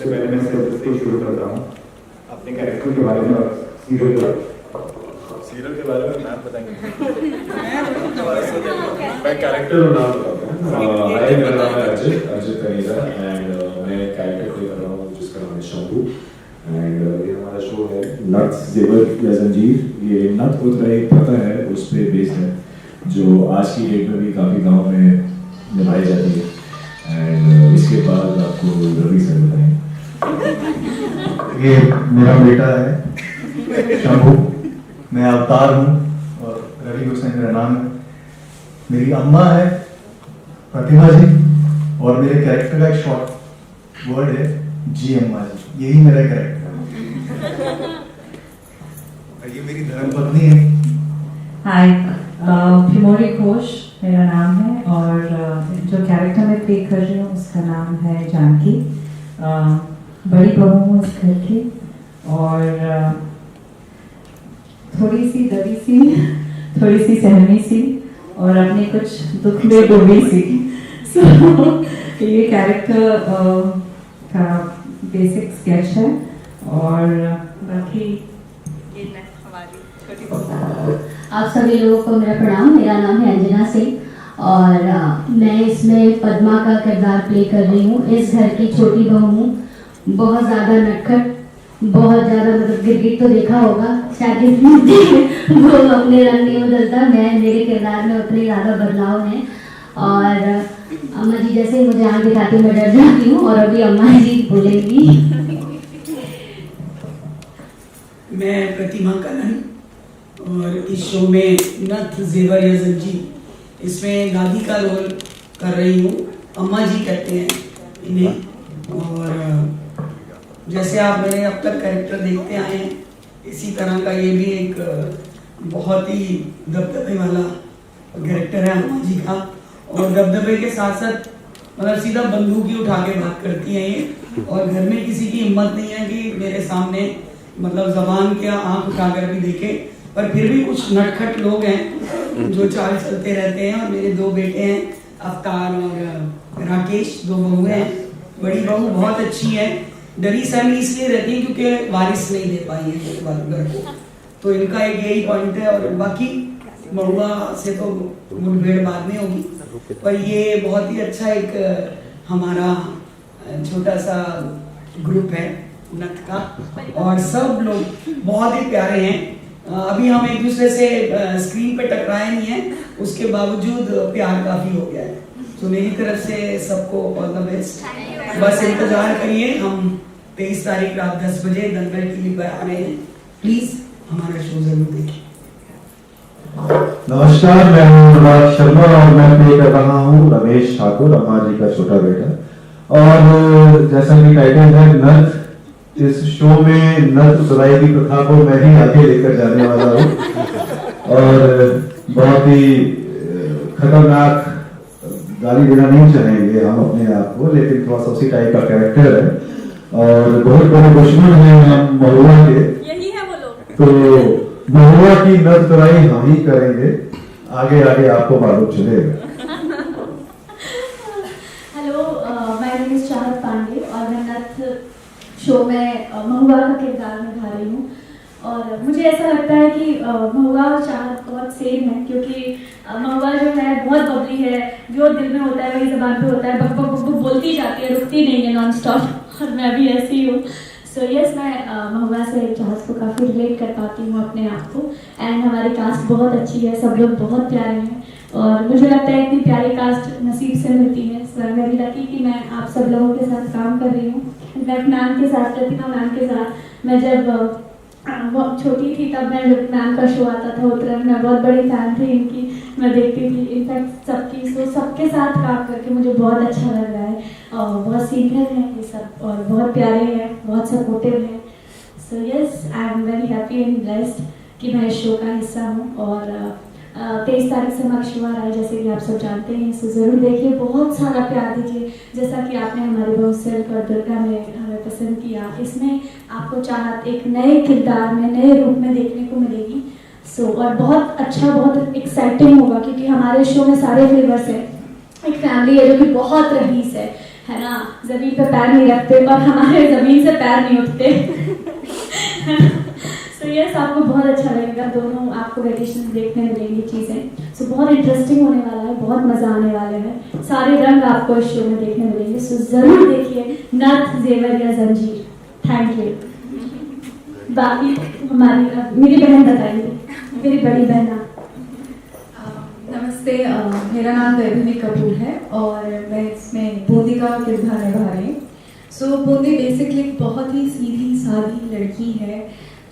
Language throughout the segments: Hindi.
सबसे पहले मैं सिर्फ से ही शुरू करता हूँ अपने कैरेक्टर के बारे में और सीरियल के बारे में नाम बताएंगे। मैं कैरेक्टर और नाम बताता हूँ। मेरा नाम है अजित कनीजा एंड मैं कैरेक्टर प्ले कर रहा हूँ जिसका नाम है शंभू एंड ये हमारा शो है नथ जेवर या जंजीर। ये नथ उतराई प्रथा है उस पर बेस्ड है जो आज की डेट में भी काफ़ी गाँव में निभाई जाती है एंड इसके बाद आपको रवि सर बताएंगे। ये मेरा बेटा है शंभू, मैं अवतार हूँ और रवि हुसैन मेरा नाम है। मेरी अम्मा है प्रतिभा जी और मेरे कैरेक्टर का एक शॉर्ट वर्ड है जी अम्मा जी, यही मेरा कैरेक्टर है। और ये मेरी धर्मपत्नी है। हाय, प्रिमोरी घोष मेरा नाम है और जो कैरेक्टर मैं प्ले कर रही हूँ उसका नाम है जानकी। बड़ी बहू हूँ उस घर की और थोड़ी सी दबी सी, थोड़ी सी सहमी सी और अपने कुछ दुख में डूबी सी। ये कैरेक्टर का बेसिक स्केच है और बाकी आप सभी लोगों को मेरा प्रणाम। मेरा नाम है अंजना सिंह और मैं इसमें पद्मा का किरदार प्ले कर रही हूँ। इस घर की छोटी बहू हूँ, बहुत ज़्यादा नटखट, बहुत ज़्यादा मतलब गिरगिट तो देखा होगा शायद वो अपने रंग नहीं बदलता, मैं मेरे किरदार में उतने ज़्यादा बदलाव हैं। और अम्मा जी जैसे मुझे आँख दिखाती मैं डर जाती हूँ और अभी अम्मा जी बोलेंगी। मैं प्रतिमा कनन और इस शो में नथ जेवर या जंजीर इसमें दादी का रोल कर रही हूँ। अम्मा जी कहते हैं इन्हें। और जैसे आप मेरे अब तक कैरेक्टर देखते आए हैं इसी तरह का ये भी एक बहुत ही दबदबे वाला कैरेक्टर है अम्मा जी का। और दबदबे के साथ साथ मतलब सीधा बंदूक ही उठा के बात करती हैं ये। और घर में किसी की हिम्मत नहीं है कि मेरे सामने मतलब जबान क्या आंख उठाकर भी देखे, पर फिर भी कुछ नटखट लोग हैं जो चाल चलते रहते हैं। और मेरे दो बेटे हैं अवतार और राकेश, दो बहुएं हैं। बड़ी बहू बहुत अच्छी है, डरी सहमी इसलिए रहती है क्योंकि वारिस नहीं दे पाई है घर को, तो इनका एक यही पॉइंट है। और बाकी महुआ से तो मुठभेड़ बाद में होगी, पर ये बहुत ही अच्छा एक हमारा छोटा सा ग्रुप है नथ का और सब लोग बहुत ही प्यारे हैं। अभी हम एक दूसरे से स्क्रीन पे टकराए नहीं है, उसके बावजूद प्यार काफी हो गया है। तो मेरी तरफ से सबको ऑल द बेस्ट। बस इंतजार करिए, हम 23 तारीख रात 10 बजे दंगल टीवी पर आ रहे हैं। प्लीज हमारा शो जरूर देखिए। नमस्कार, मैं हूं अनुराग शर्मा और मैं प्ले कर रहा हूं रमेश ठाकुर, अम्मा जी का छोटा बेटा। और जैसा कि टाइटल है नथ, इस शो में नथ उतराई की प्रथा को मैं ही आगे लेकर जाने वाला हूँ और बहुत ही खतरनाक गाली देना नहीं चाहेंगे हम अपने आप को, लेकिन थोड़ा सा उसी टाइप का कैरेक्टर है और बहुत बड़े दुश्मन हैं हम महुआ के। यही है वो लोग। तो महुआ की नथ उतराई हम ही करेंगे, आगे आगे आपको मालूम चलेगा। हेलो, माय नेम इज चाहत पांडे और मैं नथ शो में महुआ का किरदार निभा रही हूँ। और मुझे ऐसा लगता है कि महुआ और चाहत बहुत सेम है, क्योंकि महुआ जो है बहुत बबली है, जो दिल में होता है वही जबान पे होता है, बक बक बक बोलती जाती है, रुकती नहीं है नॉन स्टॉप। और मैं भी ऐसी हूँ। सो यस, मैं महुआ से चाहत को काफ़ी रिलेट कर पाती हूँ अपने आप को। एंड हमारी कास्ट बहुत अच्छी है, सब लोग बहुत प्यारे हैं और मुझे लगता है इतनी प्यारी कास्ट नसीब से मिलती है। सो आई एम वेरी लकी कि मैं आप सब लोगों के साथ काम कर रही हूँ। इनफैक्ट मैम के साथ, प्रतिभा मैम के साथ मैं जब बहुत छोटी थी तब मैं जब मैम का शो आता था उत्तरायण, मैं बहुत बड़ी फैन थी इनकी, मैं देखती थी इनफैक्ट सबकी। सो सबके साथ काम करके मुझे बहुत अच्छा लग रहा है। बहुत सीनियर हैं ये सब और बहुत प्यारे हैं, बहुत सपोर्टिव हैं। So yes, I am very happy and blessed कि मैं इस शो का हिस्सा हूँ। और 23 तारीख से मक्षुआ है, जैसे कि आप सब जानते हैं। सो ज़रूर देखिए, बहुत सारा प्यार दीजिए, जैसा कि आपने हमारी बहू सिल्क और दुर्गा में हमें पसंद किया। इसमें आपको चाहत एक नए किरदार में, नए रूप में देखने को मिलेगी। सो और बहुत अच्छा, बहुत एक्साइटिंग होगा, क्योंकि हमारे शो में सारे फ्लेवर्स हैं। एक फैमिली है जो कि बहुत रईस है, है ना, जमीन पे पैर नहीं रखते और हमारे जमीन से पैर नहीं उठते। सो यस, आपको बहुत अच्छा लगेगा, दोनों आपको वेरिएशन देखने मिलेंगी चीज़ें। सो बहुत इंटरेस्टिंग होने वाला है, बहुत मजा आने वाले हैं, सारे रंग आपको इस शो में देखने मिलेंगे। सो जरूर देखिए नथ जेवर या जंजीर। Thank you. बाकी हमारी मेरी बहन बताइए, मेरी बड़ी बहन आप। नमस्ते, मेरा नाम वैभवी कपूर है और मैं इसमें बूंदी का किरदार निभा रही हूँ। सो बूंदी बेसिकली एक बहुत ही सीधी सादी लड़की है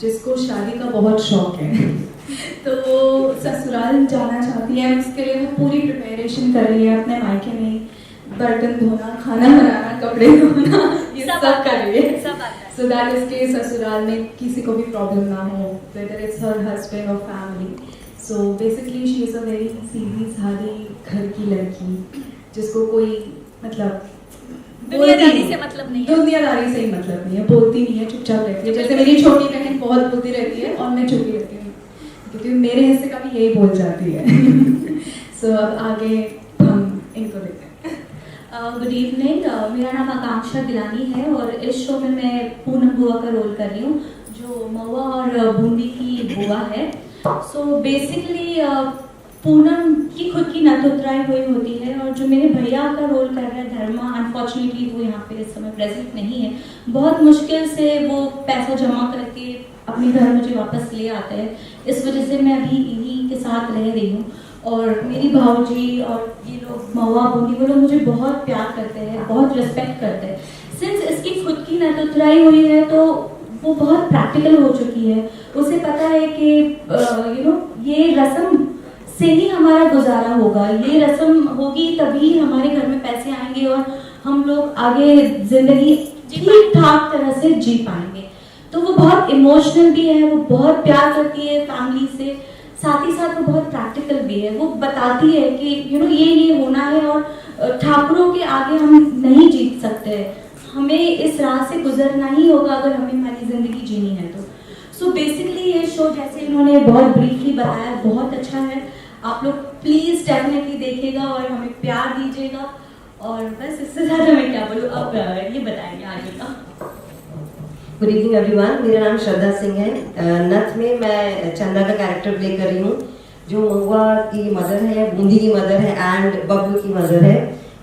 जिसको शादी का बहुत शौक है। तो वो ससुराल जाना चाहती है, उसके लिए वो पूरी प्रिपरेशन कर रही है, अपने मायके में बर्तन धोना, खाना बनाना, कपड़े धोना, ये सब कर रही है। सो दैट इसके ससुराल में किसी को भी प्रॉब्लम ना हो, वेदर इट्स हर हस्बैंड और फैमिली। So basically she is a very सीधी सादी घर की लड़की जिसको कोई मतलब दुनियादारी से मतलब नहीं है। दुनियादारी से ही मतलब नहीं है, बोलती नहीं है, चुपचाप रहती है। जैसे मेरी छोटी बहन बहुत बोलती रहती है और मैं चुप रहती हूँ क्योंकि मेरे हिस्से का भी यही बोल जाती है। सो अब आगे हम इनको देखते हैं। गुड इवनिंग, मेरा नाम आकांक्षा गिलानी है और इस शो में मैं पूनम बुआ का रोल कर रही हूँ जो महुआ और बूंदी की बुआ है। सो बेसिकली पूनम की खुद की नथ उतराई हुई होती है और जो मेरे भैया का रोल कर रहा है धर्मा, अनफॉर्चुनेटली वो यहाँ पे इस समय प्रेजेंट नहीं है। बहुत मुश्किल से वो पैसा जमा करके अपने घर मुझे वापस ले आता है, इस वजह से मैं अभी इन्हीं के साथ रह रही हूँ। और मेरी भाऊजी और ये लोग महुआ बूंदी वो लोग मुझे बहुत प्यार करते हैं, बहुत रिस्पेक्ट करते हैं। सिंस इसकी खुद की नथ उतराई हुई है तो वो बहुत प्रैक्टिकल हो चुकी है, उसे पता है कि ये रस्म से ही हमारा गुजारा होगा, ये रस्म होगी तभी हमारे घर में पैसे आएंगे और हम लोग आगे जिंदगी ठीक ठाक तरह से जी पाएंगे। तो वो बहुत इमोशनल भी है, वो बहुत प्यार करती है फैमिली से, साथ ही साथ वो बहुत प्रैक्टिकल भी है। वो बताती है कि ये होना है और ठाकुरों के आगे हम नहीं जीत सकते, हमें इस राह से गुजरना ही होगा अगर हमें हमारी जिंदगी जीनी है तो। सो बेसिकली ये शो जैसे इन्होंने बहुत ब्रीफली बताया बहुत अच्छा है, आप लोग प्लीज डेफिनेटली देखिएगा और हमें प्यार दीजिएगा। और बस इससे ज्यादा मैं क्या बोलूँ, अब ये बताएंगे आगे का। गुड इवनिंग एवरीवन, मेरा नाम श्रद्धा सिंह है। नथ में मैं चंदा का कैरेक्टर प्ले कर रही हूँ जो महुआ की मदर है, बूंदी की मदर है एंड बबलू की मदर है।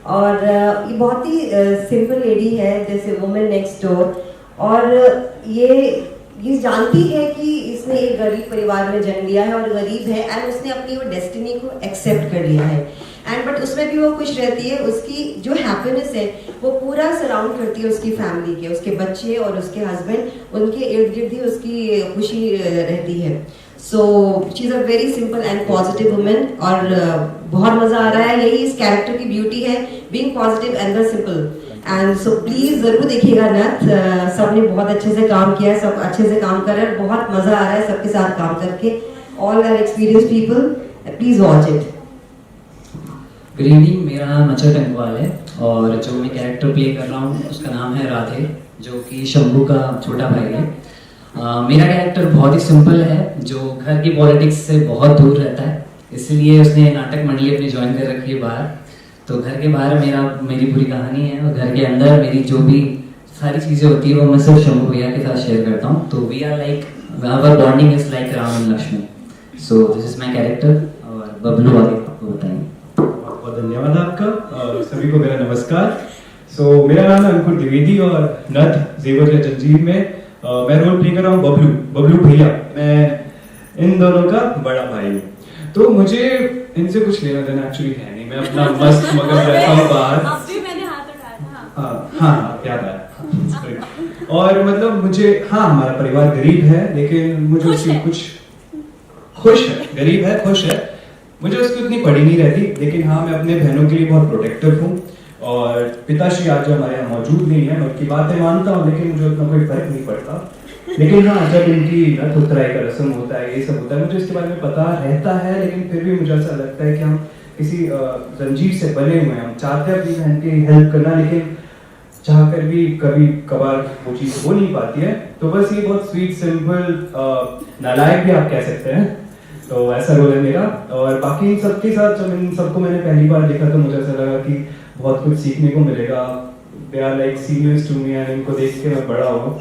और ये बहुत ही सिंपल लेडी है जैसे वुमेन नेक्स्ट डोर, और ये जानती है कि इसने एक गरीब परिवार में जन्म लिया है और गरीब है एंड उसने अपनी वो डेस्टिनी को एक्सेप्ट कर लिया है एंड बट उसमें भी वो खुश रहती है। उसकी जो हैप्पीनेस है वो पूरा सराउंड करती है उसकी फैमिली के, उसके बच्चे और उसके हस्बैंड, उनके इर्द गिर्द ही उसकी खुशी रहती है। So she is a very simple and positive women और बहुत मज़ा आ रहा है, यही इस कैरेक्टर की ब्यूटी है, being positive and the simple. And so please जरूर देखिएगा नथ, सबने बहुत अच्छे से काम किया है, सब अच्छे से काम कर रहे हैं, बहुत मजा आ रहा है सबके साथ काम करके। All are experience people, please watch it. Good evening, मेरा नाम अजय टंकवाल है और जो मैं कैरेक्टर प्ले कर रहा हूँ उसका नाम है राधे, जो कि शंभू का छोटा भाई है। मेरा कैरेक्टर बहुत ही सिंपल है जो घर की पॉलिटिक्स से बहुत दूर रहता है, इसलिए उसने नाटक मंडली अपनी ज्वाइन कर रखी है बाहर। तो घर के बाहर मेरी पूरी कहानी है और घर के अंदर मेरी जो भी सारी चीज़ें होती है वो मैं सिर्फ शंभू भैया के साथ शेयर करता हूँ। तो we are like our bonding is like Ram and Lakshman. So this is my character और बबलू आगे आपको बताएंगे। बहुत बहुत धन्यवाद आपका और सभी को मेरा नमस्कार। सो मेरा नाम है अंकुर द्विवेदी और नथ जेवर या जंजीर में मैं रोल प्ले कर रहा हूँ बबलू भैया। मैं इन दोनों का बड़ा भाई हूँ, तो मुझे इनसे कुछ लेना देना एक्चुअली है नहीं, मैं अपना मस्त मगन रहता हूँ बाहर। मैंने हाथ उठाया था। हाँ याद आया। और मतलब मुझे हमारा परिवार गरीब है लेकिन मुझे उसकी कुछ खुश है, गरीब है खुश है, मुझे उसकी उतनी पड़ी नहीं रहती, लेकिन हाँ मैं अपने बहनों के लिए बहुत प्रोटेक्टिव हूँ। और पिताश्री आज जो हमारे यहाँ मौजूद नहीं है, मैं उनकी बातें मानता हूँ लेकिन मुझे उतना कोई फर्क नहीं पड़ता। लेकिन हाँ जब इनकी नथ उतराई का रस्म होता है, ये सब होता है, मुझे इसके बारे में पता रहता है, लेकिन फिर भी मुझे ऐसा लगता है कि हम किसी जंजीर से बने हुए हैं। हम चाहते हैं अपनी बहन की हेल्प करना, लेकिन चाह कर भी कभी कभार वो चीज़ हो नहीं पाती है। तो बस ये बहुत स्वीट सिंपल नालायक भी आप कह सकते हैं, तो ऐसा रोल है मेरा। और बाकी इन सबके साथ जब इन सबको मैंने पहली बार देखा तो मुझे ऐसा लगा कि बहुत कुछ सीखने को मिलेगा, they are like seniors to me and इनको देख के मैं बड़ा हुआ,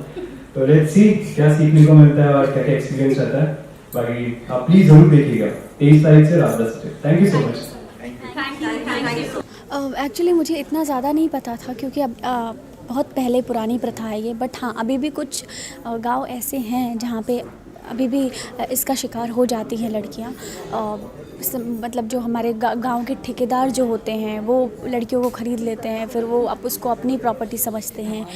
तो लेट्स सी क्या सीखने को मिलता है और क्या क्या एक्सपीरियंस रहता है। बाकी आप प्लीज जरूर देखिएगा 23 तारीख से रात 10 बजे। Thank you so much. Actually मुझे इतना ज़्यादा नहीं पता था क्योंकि अब बहुत पहले पुरानी प्रथा है ये, बट हाँ अभी भी कुछ गांव ऐसे हैं जहाँ पे अभी भी इसका शिकार हो जाती हैं लड़कियाँ। मतलब जो हमारे गांव के ठेकेदार जो होते हैं वो लड़कियों को ख़रीद लेते हैं, फिर वो उसको अपनी प्रॉपर्टी समझते हैं।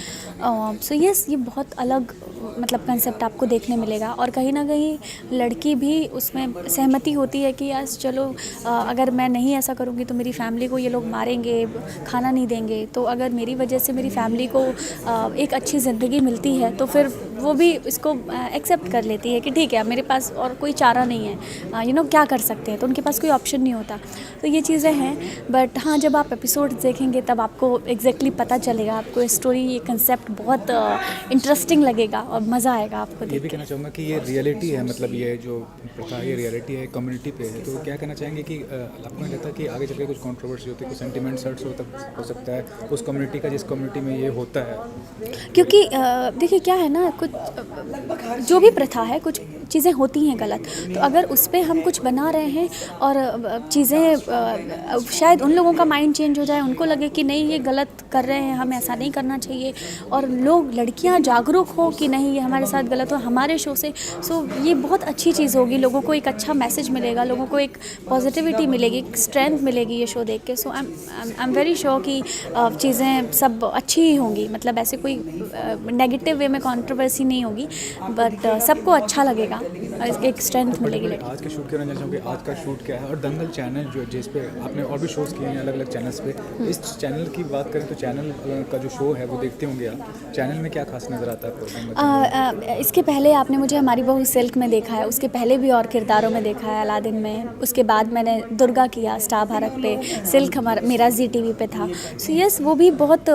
सो यस, ये बहुत अलग मतलब कंसेप्ट आपको देखने मिलेगा और कहीं ना कहीं लड़की भी उसमें सहमति होती है कि यार चलो अगर मैं नहीं ऐसा करूँगी तो मेरी फैमिली को ये लोग मारेंगे, खाना नहीं देंगे, तो अगर मेरी वजह से मेरी फैमिली को एक अच्छी ज़िंदगी मिलती है तो फिर वो भी इसको एक्सेप्ट कर लेती है कि ठीक है मेरे पास और कोई चारा नहीं है, क्या कर सकते हैं, तो उनके पास कोई ऑप्शन नहीं होता। तो ये चीज़ें हैं, बट हाँ जब आप एपिसोड देखेंगे तब आपको एग्जैक्टली पता चलेगा, आपको ये स्टोरी, ये कंसेप्ट बहुत इंटरेस्टिंग लगेगा और मज़ा आएगा आपको। ये भी कहना चाहूँगा कि ये रियलिटी है, मतलब ये जो प्रथा है ये रियलिटी है, कम्युनिटी पे है, तो क्या कहना चाहेंगे कि आपको नहीं लगता कि आगे चल के कुछ कंट्रोवर्सी होती है, कुछ सेंटिमेंट्स हर्ट्स हो सकता है उस कम्युनिटी का जिस कम्युनिटी में ये होता है? क्योंकि देखिए क्या है ना, कुछ जो भी प्रथा है कुछ चीज़ें होती हैं गलत, तो अगर उस पर हम कुछ बना रहे हैं और चीज़ें शायद उन लोगों का माइंड चेंज हो जाए, उनको लगे कि नहीं ये गलत कर रहे हैं, हमें ऐसा नहीं करना चाहिए, और लोग लड़कियां जागरूक हो कि नहीं ये हमारे साथ गलत हो हमारे शो से। सो ये बहुत अच्छी चीज़ होगी, लोगों को एक अच्छा मैसेज मिलेगा, लोगों को एक पॉजिटिविटी मिलेगी, एक स्ट्रेंथ मिलेगी ये शो देख के। सो आई एम वेरी श्योर कि चीज़ें सब अच्छी ही होंगी, मतलब ऐसे कोई नेगेटिव वे में कंट्रोवर्सी नहीं होगी, बट सबको अच्छा लगेगा, एक स्ट्रेंथ मिलेगी। आज का शूट करना चाहूँगी, आज का शूट क्या है, और दंगल चैनल जो जिस पे आपने और भी शोज़ किए हैं अलग अलग चैनल्स पे, इस चैनल की बात करें तो चैनल का जो शो है वो देखते होंगे आप, चैनल में क्या खास नज़र आता है? इसके पहले आपने मुझे हमारी बहू सिल्क में देखा है, उसके पहले भी और किरदारों में देखा है, अलादीन में, उसके बाद मैंने दुर्गा किया स्टार भारत पे, सिल्क मेरा जी टीवी पे था। सो यस, वो भी बहुत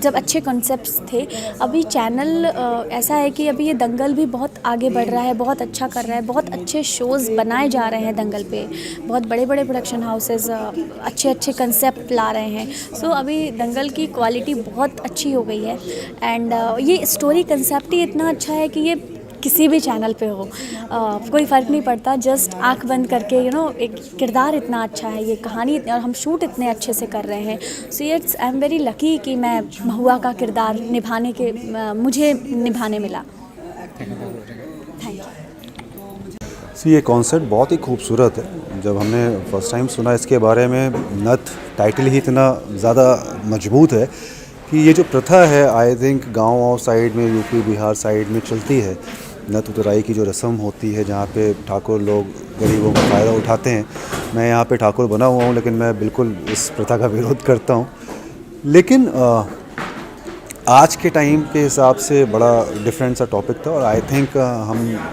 जब अच्छे कॉन्सेप्ट्स थे। अभी चैनल ऐसा है कि अभी ये दंगल भी बहुत आगे बढ़ रहा है, बहुत अच्छा कर रहा है, बहुत अच्छे शोज़ बनाए जा रहे हैं दंगल पे, बहुत बड़े बड़े प्रोडक्शन हाउसेस अच्छे अच्छे कंसेप्ट ला रहे हैं। सो अभी दंगल की क्वालिटी बहुत अच्छी हो गई है, एंड ये स्टोरी कंसेप्ट ही इतना अच्छा है कि ये किसी भी चैनल पे हो कोई फ़र्क नहीं पड़ता, जस्ट आंख बंद करके एक किरदार इतना अच्छा है, ये कहानी और हम शूट इतने अच्छे से कर रहे हैं। So it's I am very lucky कि मैं महुआ का किरदार मुझे निभाने मिला। ये कॉन्सेप्ट बहुत ही खूबसूरत है। जब हमने फर्स्ट टाइम सुना इसके बारे में, नथ टाइटल ही इतना ज़्यादा मजबूत है कि ये जो प्रथा है आई थिंक गाँव साइड में, यूपी बिहार साइड में चलती है। नथ उतराई की जो रस्म होती है जहाँ पे ठाकुर लोग गरीबों का फ़ायदा उठाते हैं। मैं यहाँ पे ठाकुर बना हुआ हूँ, लेकिन मैं बिल्कुल इस प्रथा का विरोध करता हूँ। लेकिन आज के टाइम के हिसाब से बड़ा डिफरेंट सा टॉपिक था और आई थिंक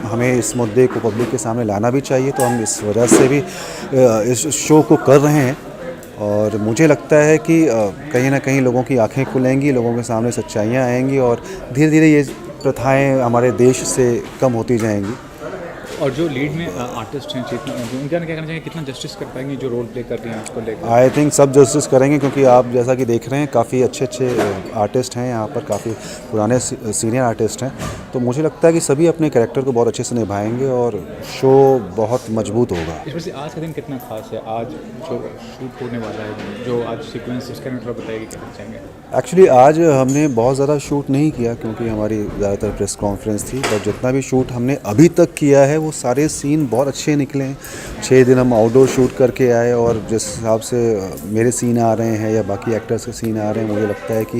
हमें इस मुद्दे को पब्लिक के सामने लाना भी चाहिए, तो हम इस वजह से भी इस शो को कर रहे हैं। और मुझे लगता है कि कहीं ना कहीं लोगों की आंखें खुलेंगी, लोगों के सामने सच्चाइयाँ आएंगी और धीरे धीरे ये प्रथाएं हमारे देश से कम होती जाएंगी। और जो लीड में आर्टिस्ट हैं चेतना, उनका क्या कहना चाहिए, कितना जस्टिस कर पाएंगे जो रोल प्ले कर रही हैं उसको लेकर? आई थिंक सब जस्टिस करेंगे, क्योंकि आप जैसा कि देख रहे हैं काफ़ी अच्छे अच्छे आर्टिस्ट हैं यहाँ पर, काफ़ी पुराने सीनियर आर्टिस्ट हैं। तो मुझे लगता है कि सभी अपने कैरेक्टर को बहुत अच्छे से निभाएंगे और शो बहुत मजबूत होगा। इसमें से आज का दिन कितना खास है, आज जो शूट होने वाला है, जो आज सीक्वेंस उसके में थोड़ा बताइए, क्या चाहेंगे? एक्चुअली आज हमने बहुत ज़्यादा शूट नहीं किया क्योंकि हमारी ज़्यादातर प्रेस कॉन्फ्रेंस थी, बट जितना भी शूट हमने अभी तक किया है वो सारे सीन बहुत अच्छे निकले हैं। 6 दिन हम आउटडोर शूट करके आए और जिस हिसाब से मेरे सीन आ रहे हैं या बाकी एक्टर्स के सीन आ रहे हैं, मुझे लगता है कि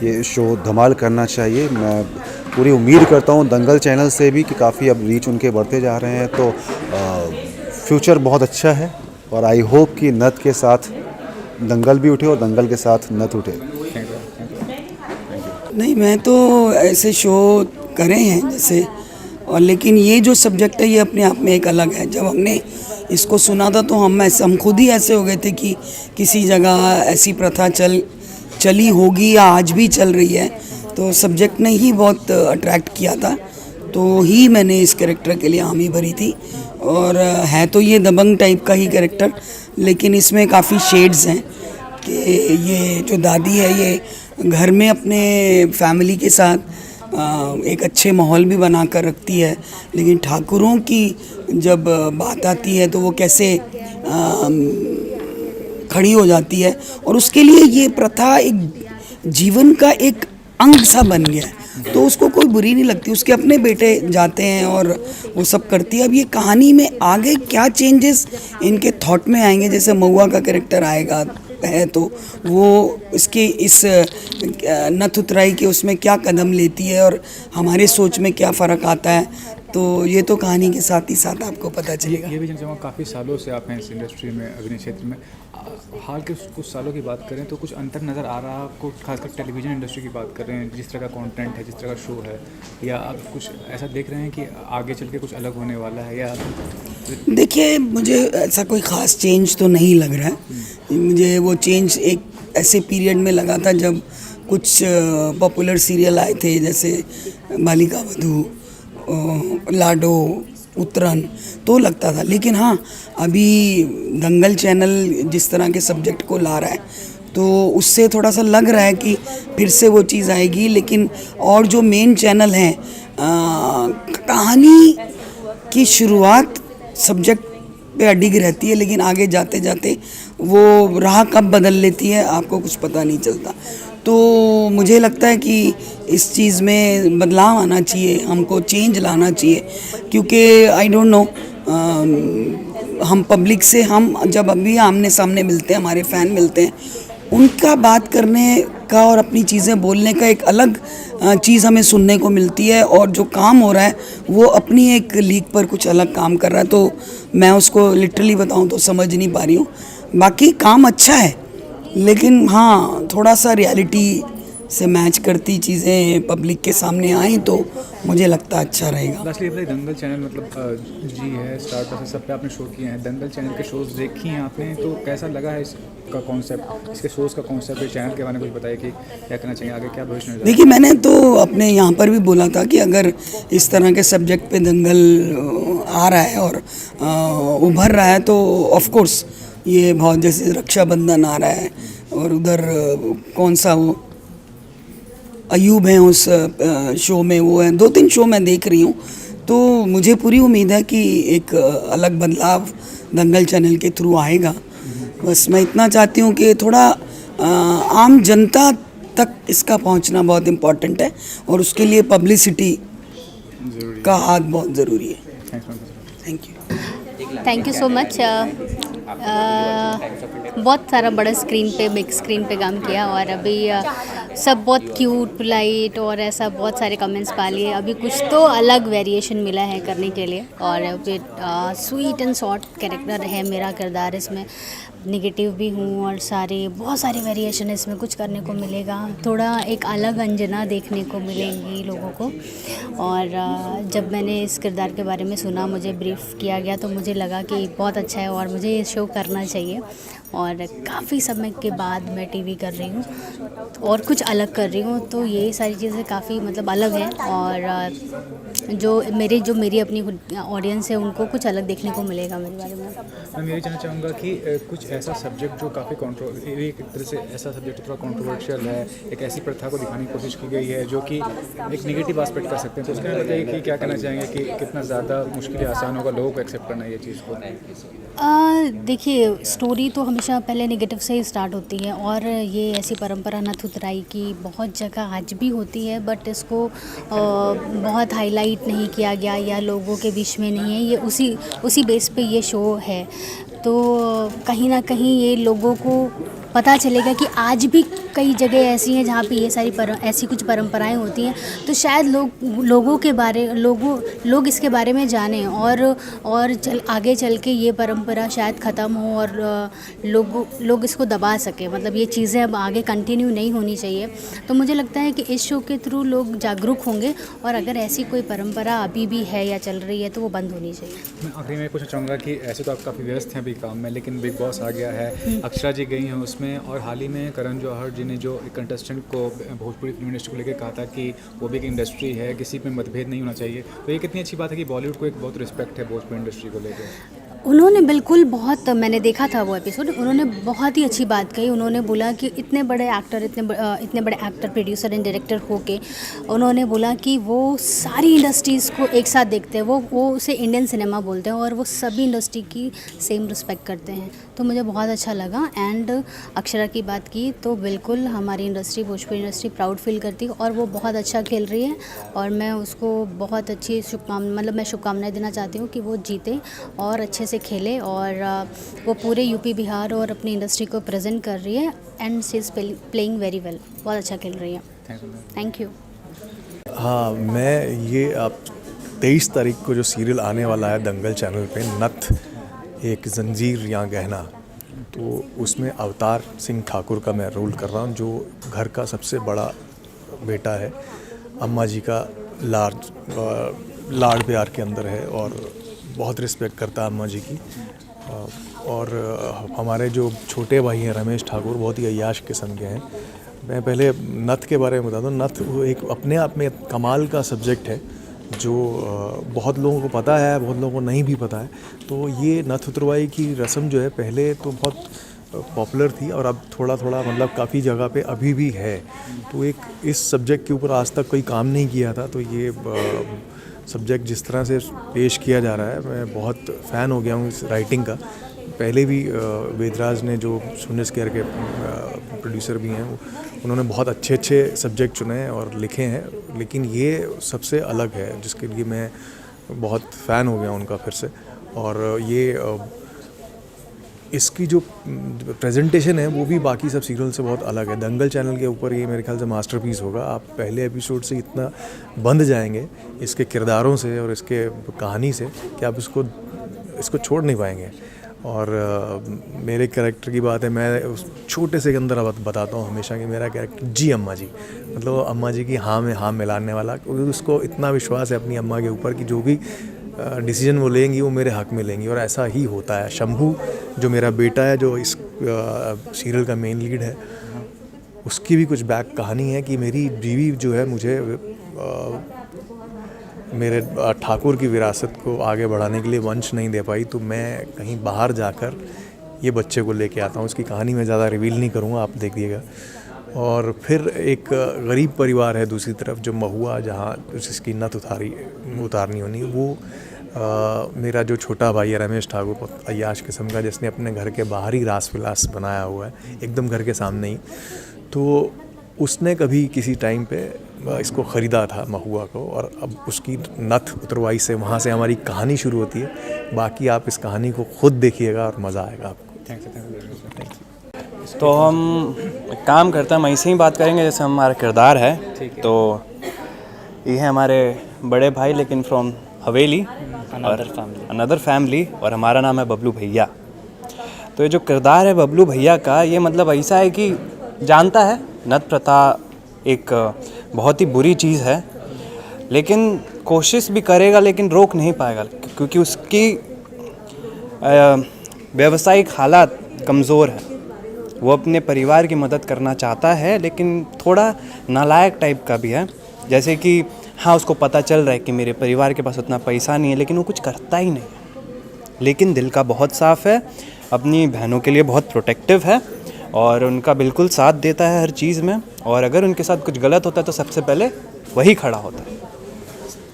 ये शो धमाल करना चाहिए। मैं पूरी उम्मीद करता हूँ दंगल चैनल से भी कि काफ़ी अब रीच उनके बढ़ते जा रहे हैं, तो फ्यूचर बहुत अच्छा है और आई होप कि नथ के साथ दंगल भी उठे और दंगल के साथ नथ उठे। नहीं, मैं तो ऐसे शो करे हैं जैसे, और लेकिन ये जो सब्जेक्ट है ये अपने आप में एक अलग है। जब हमने इसको सुना था तो हम खुद ही ऐसे हो गए थे कि किसी जगह ऐसी प्रथा चली होगी या आज भी चल रही है, तो सब्जेक्ट ने ही बहुत अट्रैक्ट किया था, तो ही मैंने इस कैरेक्टर के लिए हामी भरी थी। और है तो ये दबंग टाइप का ही कैरेक्टर, लेकिन इसमें काफ़ी शेड्स हैं कि ये जो दादी है ये घर में अपने फैमिली के साथ एक अच्छे माहौल भी बना कर रखती है, लेकिन ठाकुरों की जब बात आती है तो वो कैसे खड़ी हो जाती है, और उसके लिए ये प्रथा एक जीवन का एक अंग सा बन गया है, तो उसको कोई बुरी नहीं लगती। उसके अपने बेटे जाते हैं और वो सब करती है। अब ये कहानी में आगे क्या चेंजेस इनके थॉट में आएंगे, जैसे महुआ का कैरेक्टर आएगा है तो वो इसके इस नथ उतराई के उसमें क्या कदम लेती है और हमारे सोच में क्या फ़र्क आता है, तो ये तो कहानी के साथ ही साथ आपको पता चलेगा। ये भी जानना चाहूँगा, काफ़ी सालों से आप हैं इस इंडस्ट्री में, अभिनय क्षेत्र में। हाल के कुछ सालों की बात करें तो कुछ अंतर नज़र आ रहा है आपको, खासकर टेलीविज़न इंडस्ट्री की बात कर रहे हैं, जिस तरह का कंटेंट है, जिस तरह का शो है, या आप कुछ ऐसा देख रहे हैं कि आगे चल के कुछ अलग होने वाला है? या देखिए, मुझे ऐसा कोई ख़ास चेंज तो नहीं लग रहा है। मुझे वो चेंज एक ऐसे पीरियड में लगा था जब कुछ पॉपुलर सीरियल आए थे, जैसे बालिका वधू, लाडो, उतरन, तो लगता था। लेकिन हाँ, अभी दंगल चैनल जिस तरह के सब्जेक्ट को ला रहा है तो उससे थोड़ा सा लग रहा है कि फिर से वो चीज़ आएगी। लेकिन और जो मेन चैनल हैं, कहानी की शुरुआत सब्जेक्ट पे अडिग रहती है, लेकिन आगे जाते जाते वो राह कब बदल लेती है आपको कुछ पता नहीं चलता। तो मुझे लगता है कि इस चीज़ में बदलाव आना चाहिए, हमको चेंज लाना चाहिए, क्योंकि आई डोंट नो, हम पब्लिक से हम जब अभी आमने सामने मिलते हैं, हमारे फ़ैन मिलते हैं, उनका बात करने का और अपनी चीज़ें बोलने का एक अलग चीज़ हमें सुनने को मिलती है, और जो काम हो रहा है वो अपनी एक लीग पर कुछ अलग काम कर रहा है। तो मैं उसको लिटरली बताऊं तो समझ नहीं पा रही हूँ। बाकी काम अच्छा है, लेकिन हाँ, थोड़ा सा रियलिटी से मैच करती चीज़ें पब्लिक के सामने आई तो मुझे लगता अच्छा रहेगा। लास्टली बताइए, दंगल चैनल मतलब जी है, स्टार प्लस सब पे आपने शो किए हैं, दंगल चैनल के शोज देखी हैं आपने, तो कैसा लगा है इसका कॉन्सेप्ट, इसके शोज़ का कॉन्सेप्ट, चैनल के बारे में कुछ बताइए कि क्या करना चाहिए आगे, क्या भविष्य में? देखिए, मैंने तो अपने यहाँ पर भी बोला था कि अगर इस तरह के सब्जेक्ट पे दंगल आ रहा है और उभर रहा है तो ऑफ कोर्स ये बहुत, जैसे रक्षाबंधन आ रहा है और उधर कौन सा वो अयूब हैं उस शो में, वो हैं, 2-3 शो मैं देख रही हूँ, तो मुझे पूरी उम्मीद है कि एक अलग बदलाव दंगल चैनल के थ्रू आएगा। बस मैं इतना चाहती हूँ कि थोड़ा आम जनता तक इसका पहुँचना बहुत इम्पोर्टेंट है, और उसके लिए पब्लिसिटी का हाथ बहुत ज़रूरी है। Thank you so much. बहुत सारा बड़ा स्क्रीन पे, बिग स्क्रीन पे काम किया, और अभी सब बहुत क्यूट, पोलाइट और ऐसा बहुत सारे कमेंट्स पा लिए। अभी कुछ तो अलग वेरिएशन मिला है करने के लिए, और फिर स्वीट एंड शॉर्ट कैरेक्टर है मेरा किरदार इसमें, नेगेटिव भी हूँ, और बहुत सारे वेरिएशन इसमें कुछ करने को मिलेगा। थोड़ा एक अलग अंजना देखने को मिलेंगी लोगों को। और जब मैंने इस किरदार के बारे में सुना, मुझे ब्रीफ किया गया, तो मुझे लगा कि बहुत अच्छा है और मुझे ये शो करना चाहिए। और काफ़ी समय के बाद मैं टीवी कर रही हूँ और कुछ अलग कर रही हूँ, तो ये सारी चीज़ें काफ़ी मतलब अलग हैं, और जो मेरी अपनी ऑडियंस है उनको कुछ अलग देखने को मिलेगा मेरे बारे में। मैं ये जानना चाहूँगा कि कुछ ऐसा सब्जेक्ट जो काफ़ी एक तरह से ऐसा सब्जेक्ट थोड़ा कंट्रोवर्शियल है, एक ऐसी प्रथा को दिखाने की कोशिश की गई है जो कि एक नेगेटिव एस्पेक्ट कर सकते हैं, तो उसके लिए बताइए कि क्या कहना चाहेंगे कि कितना ज़्यादा मुश्किल या आसान होगा लोगों को एक्सेप्ट करना ये चीज़ को? देखिए, स्टोरी तो हमेशा पहले नेगेटिव से ही स्टार्ट होती है, और ये ऐसी परंपरा नथ उतराई की बहुत जगह आज भी होती है, बट इसको बहुत हाईलाइट नहीं किया गया या लोगों के बीच में नहीं है। ये उसी बेस पे ये शो है, तो कहीं ना कहीं ये लोगों को पता चलेगा कि आज भी कई जगह ऐसी हैं जहाँ पे ये सारी ऐसी कुछ परंपराएं होती हैं, तो शायद लोग इसके बारे में जानें, और आगे चल के ये परंपरा शायद ख़त्म हो, और लोग इसको दबा सके, मतलब ये चीज़ें अब आगे कंटिन्यू नहीं होनी चाहिए। तो मुझे लगता है कि इस शो के थ्रू लोग जागरूक होंगे, और अगर ऐसी कोई परंपरा अभी भी है या चल रही है तो वो बंद होनी चाहिए। मैं आखिरी में पूछना चाहूँगा कि ऐसे तो आप काफ़ी व्यस्त हैं अभी काम में, लेकिन बिग बॉस आ गया है, अक्षरा जी गई हैं उसमें, और हाल ही में करण जौहर जी ने जो एक कंटेस्टेंट को भोजपुरी फिल्म इंडस्ट्री को लेकर कहा था कि वो भी एक इंडस्ट्री है, किसी में मतभेद नहीं होना चाहिए, तो ये कितनी अच्छी बात है कि बॉलीवुड को एक बहुत रिस्पेक्ट है भोजपुरी इंडस्ट्री को लेकर। उन्होंने बिल्कुल बहुत, मैंने देखा था वो एपिसोड, उन्होंने बहुत ही अच्छी बात कही। उन्होंने बोला कि इतने बड़े एक्टर, इतने बड़े एक्टर, प्रोड्यूसर एंड डायरेक्टर होके उन्होंने बोला कि वो सारी इंडस्ट्रीज़ को एक साथ देखते हैं, वो उसे इंडियन सिनेमा बोलते हैं और वो सभी इंडस्ट्री की सेम रिस्पेक्ट करते हैं। तो मुझे बहुत अच्छा लगा। एंड अक्षरा की बात की तो बिल्कुल हमारी industry, Bhojpuri industry proud feel करती है और वो बहुत अच्छा खेल रही है और मैं उसको बहुत अच्छी मैं शुभकामनाएं देना चाहती हूँ कि वो जीते और अच्छे से खेले और वो पूरे यूपी बिहार और अपनी इंडस्ट्री को प्रेजेंट कर रही है and she is playing very well, बहुत अच्छा खेल रही है। Thank you. हाँ, मैं ये आप 23 तारीख को जो सीरियल आने वाला है दंगल चैनल पे, नथ एक जंजीर या गहना, तो उसमें अवतार सिंह ठाकुर का मैं रोल कर रहा हूँ, जो घर का सबसे बड़ा बेटा है, अम्मा जी का लाड प्यार के अंदर है और बहुत रिस्पेक्ट करता है अम्मा जी की। और हमारे जो छोटे भाई हैं रमेश ठाकुर, बहुत ही अय्याश किस्म के हैं। मैं पहले नथ के बारे में बता दूँ। नथ वो एक अपने आप में कमाल का सब्जेक्ट है जो बहुत लोगों को पता है, बहुत लोगों को नहीं भी पता है। तो ये नथ उतरवाई की रस्म जो है पहले तो बहुत पॉपुलर थी और अब थोड़ा थोड़ा मतलब काफ़ी जगह पे अभी भी है। तो एक इस सब्जेक्ट के ऊपर आज तक कोई काम नहीं किया था, तो ये सब्जेक्ट जिस तरह से पेश किया जा रहा है, मैं बहुत फ़ैन हो गया हूँ इस राइटिंग का। पहले भी वेदराज ने, जो सुनिस केयर के प्रोड्यूसर भी हैं, उन्होंने बहुत अच्छे सब्जेक्ट चुने हैं और लिखे हैं, लेकिन ये सबसे अलग है जिसके लिए मैं बहुत फ़ैन हो गया उनका फिर से। और ये इसकी जो प्रेजेंटेशन है वो भी बाकी सब सीरियल से बहुत अलग है। दंगल चैनल के ऊपर ये मेरे ख्याल से मास्टरपीस होगा। आप पहले एपिसोड से इतना बंध जाएंगे इसके किरदारों से और इसके कहानी से कि आप इसको छोड़ नहीं पाएंगे। और मेरे कैरेक्टर की बात है, मैं उस छोटे से के अंदर बताता हूँ हमेशा कि मेरा कैरेक्टर जी अम्मा जी, मतलब अम्मा जी की हाँ में हाँ मिलाने वाला, क्योंकि उसको इतना विश्वास है अपनी अम्मा के ऊपर कि जो भी डिसीजन वो लेंगी वो मेरे हक में लेंगी, और ऐसा ही होता है। शंभू जो मेरा बेटा है, जो इस सीरियल का मेन लीड है, उसकी भी कुछ बैक कहानी है कि मेरी बीवी जो है मुझे मेरे ठाकुर की विरासत को आगे बढ़ाने के लिए वंश नहीं दे पाई, तो मैं कहीं बाहर जाकर ये बच्चे को लेके आता हूँ। उसकी कहानी मैं ज़्यादा रिवील नहीं करूँगा, आप देखिएगा। और फिर एक गरीब परिवार है दूसरी तरफ, जो महुआ, जहाँ जिसकी नथ उतारनी होनी, वो मेरा जो छोटा भाई है रमेश ठाकुर, बहुत अय्याश किस्म का, जिसने अपने घर के बाहर ही रास विलास बनाया हुआ है, एकदम घर के सामने ही। तो उसने कभी किसी टाइम पे इसको ख़रीदा था महुआ को, और अब उसकी नथ उतरवाई से वहाँ से हमारी कहानी शुरू होती है। बाकी आप इस कहानी को खुद देखिएगा और मज़ा आएगा आपको। Thank you. तो हम काम करते हैं, हम ऐसे ही बात करेंगे जैसे हमारा किरदार है। तो ये है हमारे बड़े भाई, लेकिन फ्रॉम हवेली, अनदर फैमिली, और हमारा नाम है बबलू भैया। तो ये जो किरदार है बबलू भैया का, ये मतलब ऐसा है कि जानता है नथ प्रथा एक बहुत ही बुरी चीज़ है, लेकिन कोशिश भी करेगा लेकिन रोक नहीं पाएगा, क्योंकि उसकी व्यावसायिक हालात कमज़ोर है। वो अपने परिवार की मदद करना चाहता है, लेकिन थोड़ा नालायक टाइप का भी है। जैसे कि हाँ, उसको पता चल रहा है कि मेरे परिवार के पास उतना पैसा नहीं है, लेकिन वो कुछ करता ही नहीं है। लेकिन दिल का बहुत साफ़ है, अपनी बहनों के लिए बहुत प्रोटेक्टिव है और उनका बिल्कुल साथ देता है हर चीज़ में। और अगर उनके साथ कुछ गलत होता है तो सबसे पहले वही खड़ा होता है।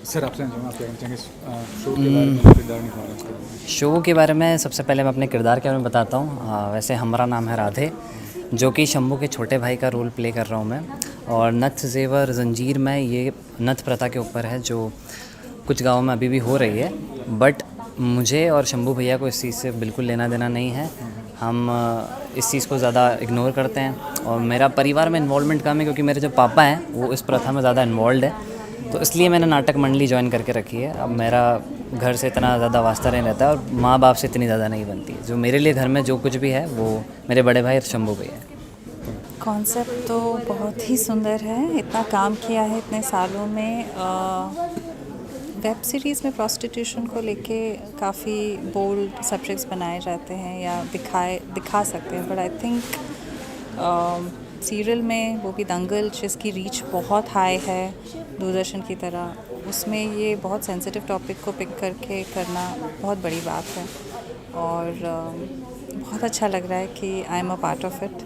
सर, आपसे आप क्या चाहेंगे शो के बारे में, किरदार निभाना? शो के बारे में सबसे पहले मैं अपने किरदार के बारे में बताता हूँ। वैसे हमारा नाम है राधे, जो कि शंभू के छोटे भाई का रोल प्ले कर रहा हूँ मैं। और नथ ज़ेवर ज़ंजीर में ये नथ प्रथा के ऊपर है, जो कुछ गाँव में अभी भी हो रही है। बट मुझे और शंभू भैया को इस चीज़ से बिल्कुल लेना देना नहीं है। हम इस चीज़ को ज़्यादा इग्नोर करते हैं और मेरा परिवार में इन्वॉल्वमेंट कम है, क्योंकि मेरे जो पापा हैं वो इस प्रथा में ज़्यादा इन्वॉल्व है। तो इसलिए मैंने नाटक मंडली ज्वाइन करके रखी है। अब मेरा घर से इतना ज़्यादा वास्ता नहीं रहता है और माँ बाप से इतनी ज़्यादा नहीं बनती। जो मेरे लिए घर में जो कुछ भी है वो मेरे बड़े भाई शंभू भैया है। कॉन्सेप्ट तो बहुत ही सुंदर है। इतना काम किया है इतने सालों में। वेब सीरीज़ में प्रोस्टिट्यूशन को लेके काफ़ी बोल्ड सब्जेक्ट्स बनाए जाते हैं या दिखा सकते हैं, बट आई थिंक सीरियल में, वो भी दंगल, जिसकी रीच बहुत हाई है दूरदर्शन की तरह, उसमें ये बहुत सेंसिटिव टॉपिक को पिक करके करना बहुत बड़ी बात है। और बहुत अच्छा लग रहा है कि I am a part of it.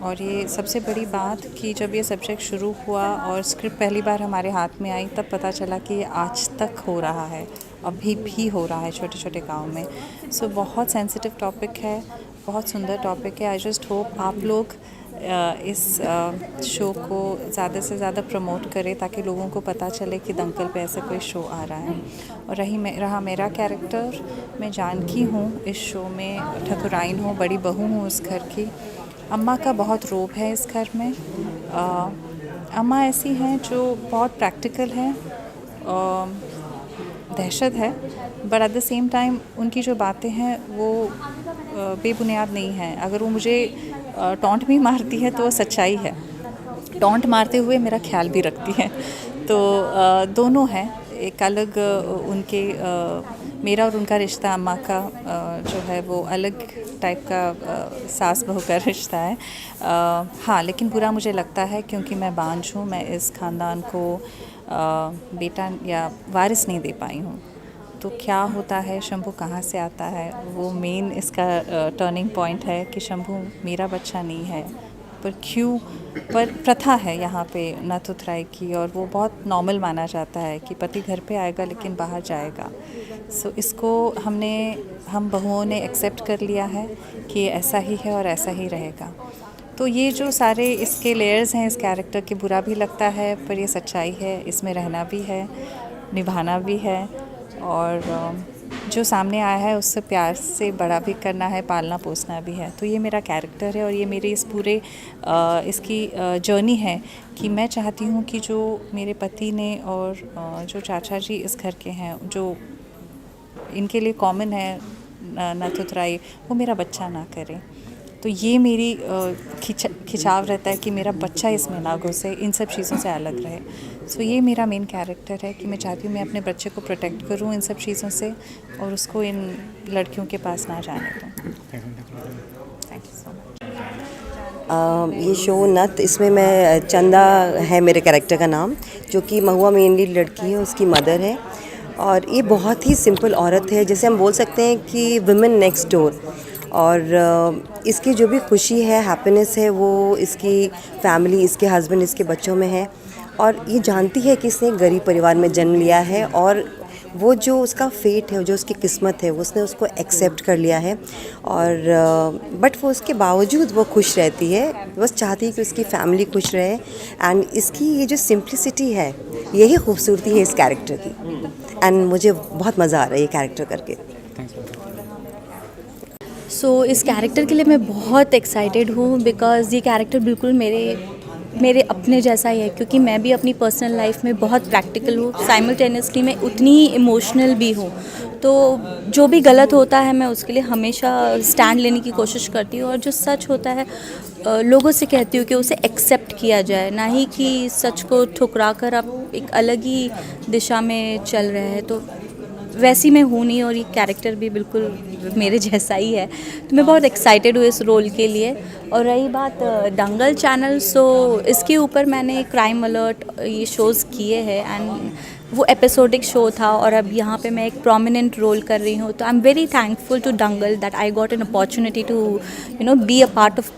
और ये सबसे बड़ी बात कि जब ये सब्जेक्ट शुरू हुआ और स्क्रिप्ट पहली बार हमारे हाथ में आई, तब पता चला कि ये आज तक हो रहा है, अभी भी हो रहा है छोटे छोटे गाँव में। सो बहुत सेंसिटिव टॉपिक है, बहुत सुंदर टॉपिक है। आई जस्ट होप आप लोग इस शो को ज़्यादा से ज़्यादा प्रमोट करें ताकि लोगों को पता चले कि दंगल पे ऐसा कोई शो आ रहा है। और रहा मेरा कैरेक्टर, मैं जानकी हूँ, इस शो में ठकुराइन हूँ, बड़ी बहू हूँ उस घर की। अम्मा का बहुत रोब है इस घर में। अम्मा ऐसी हैं जो बहुत प्रैक्टिकल हैं, दहशत है, but at the same time उनकी जो बातें हैं वो बेबुनियाद नहीं हैं। अगर वो मुझे टॉन्ट भी मारती है तो वो सच्चाई है, टॉन्ट मारते हुए मेरा ख्याल भी रखती है। तो दोनों हैं, एक अलग उनके मेरा और उनका रिश्ता, अम्मा का जो है वो अलग टाइप का सास बहू का रिश्ता है। हाँ, लेकिन बुरा मुझे लगता है क्योंकि मैं बांझ हूँ, मैं इस ख़ानदान को बेटा या वारिस नहीं दे पाई हूँ। तो क्या होता है, शंभू कहाँ से आता है, वो मेन इसका टर्निंग पॉइंट है कि शंभू मेरा बच्चा नहीं है, पर क्यों, पर प्रथा है यहाँ पे नथ उतराई की, और वो बहुत नॉर्मल माना जाता है कि पति घर पे आएगा लेकिन बाहर जाएगा। सो इसको हम बहुओं ने एक्सेप्ट कर लिया है कि ऐसा ही है और ऐसा ही रहेगा। तो ये जो सारे इसके लेयर्स हैं इस कैरेक्टर के, बुरा भी लगता है पर ये सच्चाई है, इसमें रहना भी है, निभाना भी है, और जो सामने आया है उससे प्यार से बड़ा भी करना है, पालना पोसना भी है। तो ये मेरा कैरेक्टर है और ये मेरी इस पूरे इसकी जर्नी है कि मैं चाहती हूँ कि जो मेरे पति ने और जो चाचा जी इस घर के हैं, जो इनके लिए कॉमन है नथ उतराई, वो मेरा बच्चा ना करे। तो ये मेरी खिंचाव रहता है कि मेरा बच्चा इसमें ना घुसे, इन सब चीज़ों से अलग रहे। सो ये मेरा मेन कैरेक्टर है कि मैं चाहती हूँ मैं अपने बच्चे को प्रोटेक्ट करूँ इन सब चीज़ों से और उसको इन लड़कियों के पास ना जाने दूँ। Thank you so much. ये शो नथ, इसमें मैं चंदा है मेरे कैरेक्टर का नाम, जो कि महुआ मेन लीड लड़की है, उसकी मदर है। और ये बहुत ही सिंपल औरत है, जैसे हम बोल सकते हैं कि वुमेन नेक्स्ट डोर। और इसकी जो भी खुशी है, हैप्पीनेस है, वो इसकी फैमिली, इसके हस्बैंड, इसके बच्चों में है। और ये जानती है कि इसने गरीब परिवार में जन्म लिया है और वो जो उसका फेट है, जो उसकी किस्मत है, उसने उसको एक्सेप्ट कर लिया है। और बट वो उसके बावजूद वो खुश रहती है, बस चाहती है कि उसकी फैमिली खुश रहे। एंड इसकी ये जो सिंप्लिसिटी है, यही खूबसूरती है इस कैरेक्टर की। एंड मुझे बहुत मज़ा आ रहा है ये कैरेक्टर करके। सो इस कैरेक्टर के लिए मैं बहुत एक्साइटेड हूँ बिकॉज़ ये कैरेक्टर बिल्कुल मेरे अपने जैसा ही है, क्योंकि मैं भी अपनी पर्सनल लाइफ में बहुत प्रैक्टिकल हूँ, साइमल्टेनियसली मैं उतनी ही इमोशनल भी हूँ। तो जो भी गलत होता है मैं उसके लिए हमेशा स्टैंड लेने की कोशिश करती हूँ, और जो सच होता है लोगों से कहती हूँ कि उसे एक्सेप्ट किया जाए, ना ही कि सच को ठुकरा कर आप एक अलग ही दिशा में चल रहे हैं। तो वैसी मैं हूँ नहीं, और ये कैरेक्टर भी बिल्कुल मेरे जैसा ही है। तो मैं बहुत एक्साइटेड हूँ इस रोल के लिए। और रही बात दंगल चैनल, सो इसके ऊपर मैंने क्राइम अलर्ट ये शोज़ किए हैं, एंड वो एपिसोडिक शो था और अब यहाँ पे मैं एक प्रोमिनेंट रोल कर रही हूँ। तो I am very thankful to Dangal that I got an opportunity to be a part of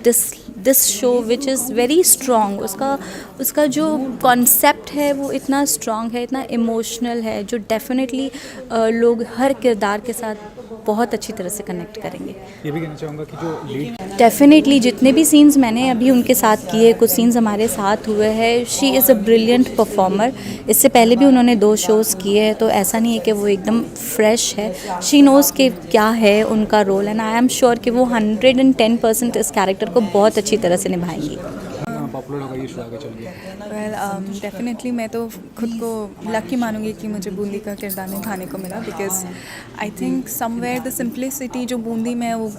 this show which is very strong. उसका जो कॉन्सेप्ट है वो इतना स्ट्रॉन्ग है, इतना इमोशनल है, जो डेफिनेटली लोग हर किरदार के साथ बहुत अच्छी तरह से कनेक्ट करेंगे। ये भी कहना चाहूँगा कि जो लीड डेफिनेटली जितने भी सीन्स मैंने अभी उनके साथ किए, कुछ सीन्स हमारे साथ हुए हैं, she is a brilliant performer. इससे पहले भी उन्होंने 2 शोज़ किए हैं, तो ऐसा नहीं है कि वो एकदम फ्रेश है। शी नोज़ कि क्या है उनका रोल, एंड आई एम श्योर कि वो 110% इस कैरेक्टर को बहुत अच्छी तरह से निभाएंगी। पॉपुलर होगा ये शो आगे चल के? वेल डेफिनेटली मैं तो खुद को लकी मानूंगी कि मुझे बूंदी का किरदार निभाने को मिला, because I think somewhere the simplicity जो बूंदी में है वो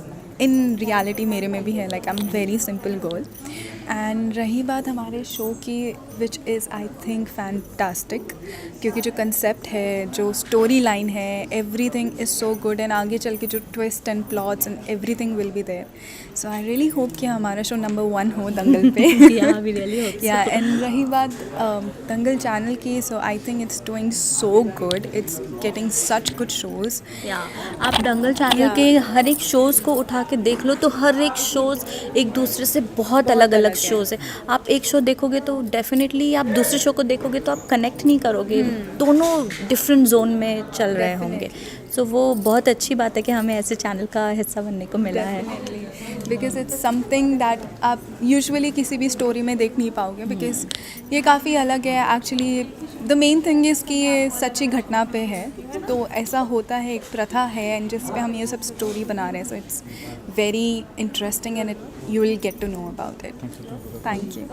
इन रियलिटी मेरे में भी है। Like I am very simple girl and रही बात हमारे शो की, which is I think fantastic, क्योंकि जो कंसेप्ट है, जो स्टोरी लाइन है, everything is so good and आगे चल के जो twist and plots and everything will be there. So I really hope कि हमारा शो नंबर 1 हो दंगल पे. या एंड रही बात दंगल चैनल की, so I think it's doing so good, it's getting such good shows. आप दंगल चैनल के हर एक शोज़ को उठा के देख लो तो हर एक शोज़ एक दूसरे से बहुत अलग अलग शोज़ है. आप एक शो देखोगे तो डेफिनेटली आप दूसरे शो को देखोगे तो आप कनेक्ट नहीं करोगे, दोनों डिफरेंट जोन में चल रहे होंगे. सो वो बहुत अच्छी बात है कि हमें ऐसे चैनल का हिस्सा बनने को मिला है. बिकॉज इट्स समथिंग दैट आप यूजुअली किसी भी स्टोरी में देख नहीं पाओगे, बिकॉज ये काफ़ी अलग है. Actually the main thing is कि ये सच्ची घटना पे है, तो ऐसा होता है, एक प्रथा है एंड जिस पे हम ये सब स्टोरी बना रहे हैं. So it's very interesting and you will get to know about it. Thank you.